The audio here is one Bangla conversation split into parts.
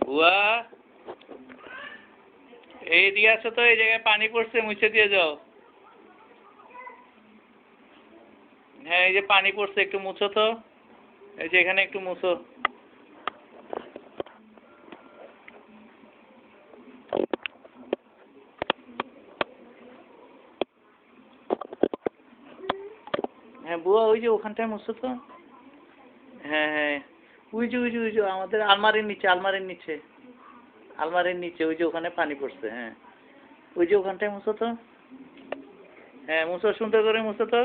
বুয়া এইদিকে আসো তো, এই জায়গায় পানি পড়ছে, মুছে দিয়ে যাও। হ্যাঁ, এই যে পানি পড়ছে, একটু মুছো তো। এই যে এখানে একটু মুছো। হ্যাঁ বুয়া, ওই যে ওখানটায় মুছো তো। হ্যাঁ হ্যাঁ, ওই যে আমাদের আলমারির নিচে, ওই যে ওখানে পানি পড়ছে। হ্যাঁ, ওই যে ওখানটায় মুছো তো। হ্যাঁ মুছো, সুন্দর করে মুছো তো।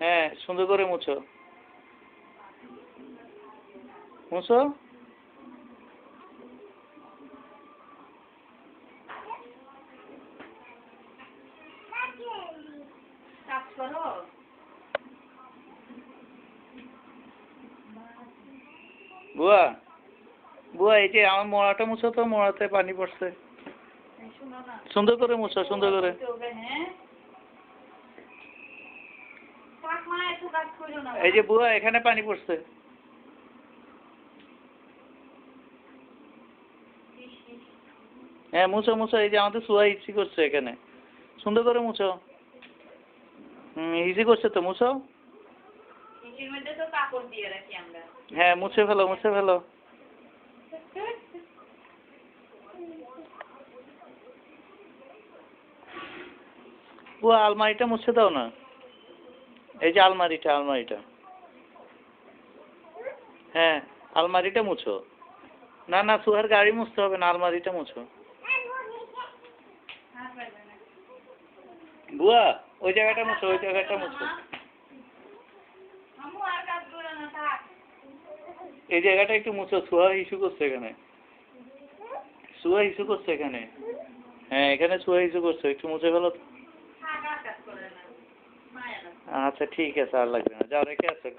হ্যাঁ, সুন্দর করে মুছো। মুছো। বুয়া বুয়া, এই যে আমার মোড়াটা মুছো তো, মোড়াতে পানি পড়ছে। সুন্দর করে মুছো, সুন্দর করে। এই যে বুয়া, এখানে পানি পড়ছে। হ্যাঁ মুছো মুছো, এই যে আমাদের সুয়া ইসি করছে এখানে। সুন্দর করে মুছো। ইসি করছে তো, মুছো। হ্যাঁ মুছে ফেলো, মুছে ফেলো। বুয়া, আলমারিটা মুছে দাও না। এই যে আলমারিটা। হ্যাঁ, আলমারিটা মুছো। না না, সুহার গাড়ি মুছতে হবে না, আলমারিটা মুছো। বুয়া, ওই জায়গাটা মুছো, ওই জায়গাটা মুছো। এই জায়গাটা একটু মুছো, সুহা ইস্যু করছে এখানে। হ্যাঁ, এখানে সুহা ইস্যু করছে, একটু মুছে ফেলো তো। আচ্ছা ঠিক আছে, আর লাগবে না, যাও, রেখে আসো।